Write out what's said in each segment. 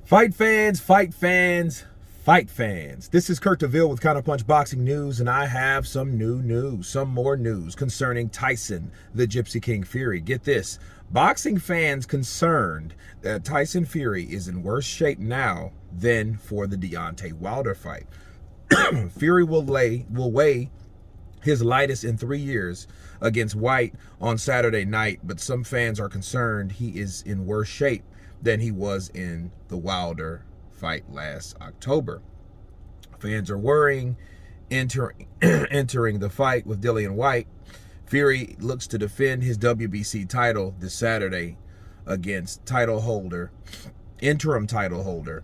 Fight fans, fight fans, fight fans. This is Kurt DeVille with Counterpunch Boxing News, and I have some more news concerning Tyson, the Gypsy King Fury. Get this, boxing fans concerned that Tyson Fury is in worse shape now than for the Deontay Wilder fight. Fury will weigh his lightest in 3 years against Whaaat on Saturday night, but some fans are concerned he is in worse shape than he was in the Wilder fight last October. Fans are worrying entering the fight with Dillian Whyte. Fury looks to defend his WBC title this Saturday against interim title holder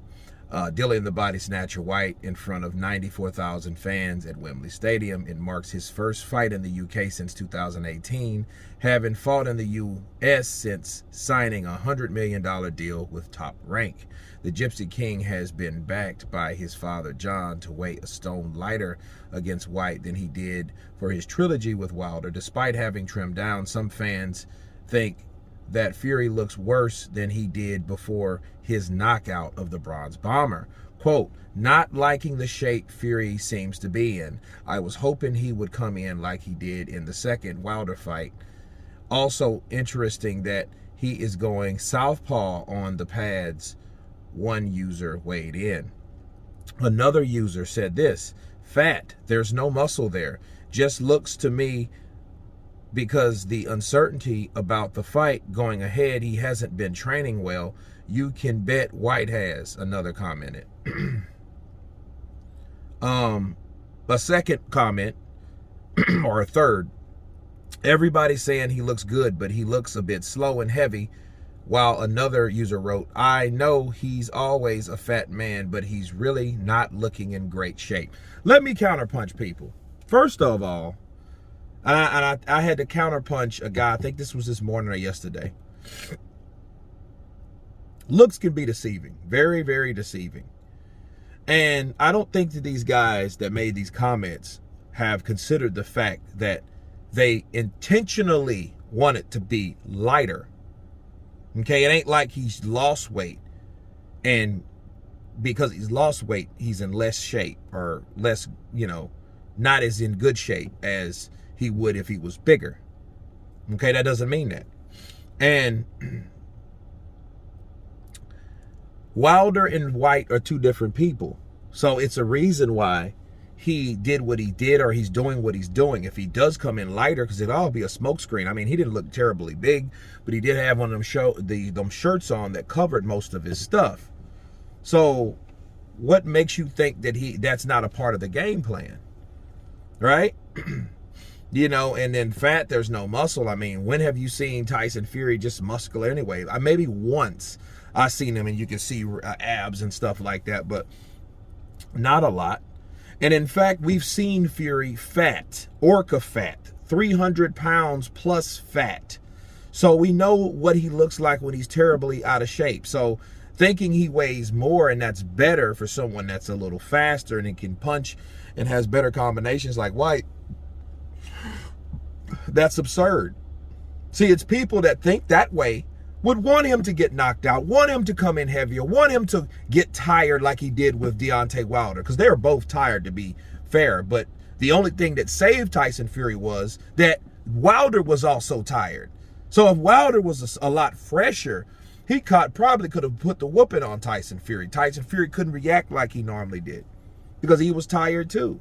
Dillian the Body Snatcher Whyte in front of 94,000 fans at Wembley Stadium. It marks his first fight in the UK since 2018, having fought in the US since signing a $100 million deal with Top Rank. The Gypsy King has been backed by his father John to weigh a stone lighter against Whyte than he did for his trilogy with Wilder. Despite having trimmed down, some fans think that Fury looks worse than he did before his knockout of the Bronze Bomber. Quote, "Not liking the shape Fury seems to be in. I was hoping he would come in like he did in the second Wilder fight. Also interesting that he is going southpaw on the pads," one user weighed in. Another user said this, "Fat, there's no muscle there. Just looks to me because the uncertainty about the fight going ahead, he hasn't been training well. You can bet Whyte has," another commented. A second comment, or a third, "Everybody's saying he looks good, but he looks a bit slow and heavy," while another user wrote, "I know he's always a fat man, but he's really not looking in great shape." Let me counterpunch people. First of all, I had to counterpunch a guy, I think this was this morning or yesterday. Looks can be deceiving, very, very deceiving. And I don't think that these guys that made these comments have considered the fact that they intentionally want it to be lighter. Okay, it ain't like he's lost weight, and because he's lost weight, he's in less shape, or less, not as in good shape as he would if he was bigger. Okay, that doesn't mean that. And Wilder and Whyte are two different people. So it's a reason why he did what he did, or he's doing what he's doing. If he does come in lighter, because it'll all be a smokescreen. I mean, he didn't look terribly big, but he did have one of them shirts on that covered most of his stuff. So what makes you think that that's not a part of the game plan? Right? And then fat, there's no muscle. I mean, when have you seen Tyson Fury just muscular anyway? Maybe once I seen him, and you can see abs and stuff like that, but not a lot. And in fact, we've seen Fury fat, orca fat, 300 pounds plus fat. So we know what he looks like when he's terribly out of shape. So thinking he weighs more and that's better for someone that's a little faster and it can punch and has better combinations like Whyte, that's absurd. See, it's people that think that way would want him to get knocked out, want him to come in heavier, want him to get tired like he did with Deontay Wilder, because they were both tired, to be fair. But the only thing that saved Tyson Fury was that Wilder was also tired. So if Wilder was a lot fresher, he probably could have put the whooping on Tyson Fury. Tyson Fury couldn't react like he normally did because he was tired too.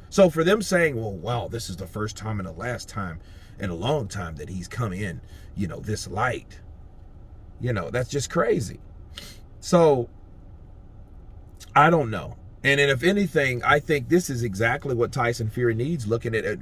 So for them saying, well, wow, this is the first time and the last time in a long time that he's come in, this light, that's just crazy. So I don't know. And then if anything, I think this is exactly what Tyson Fury needs, looking at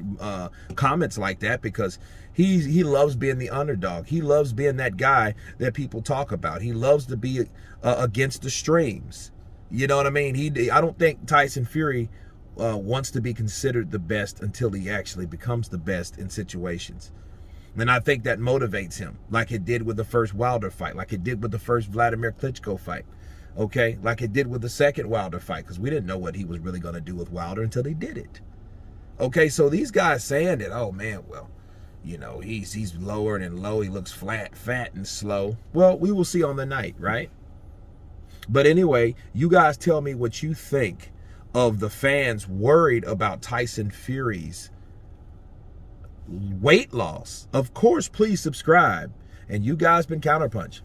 comments like that, because he loves being the underdog. He loves being that guy that people talk about. He loves to be against the streams. You know what I mean? I don't think Tyson Fury wants to be considered the best until he actually becomes the best in situations. And I think that motivates him, like it did with the first Wilder fight, like it did with the first Vladimir Klitschko fight, okay? Like it did with the second Wilder fight, because we didn't know what he was really going to do with Wilder until he did it. Okay, so these guys saying that, oh man, well, he's lower and low, he looks fat and slow. Well, we will see on the night, right? But anyway, you guys tell me what you think of the fans worried about Tyson Fury's weight loss. Of course, please subscribe. And you guys been Counterpunch.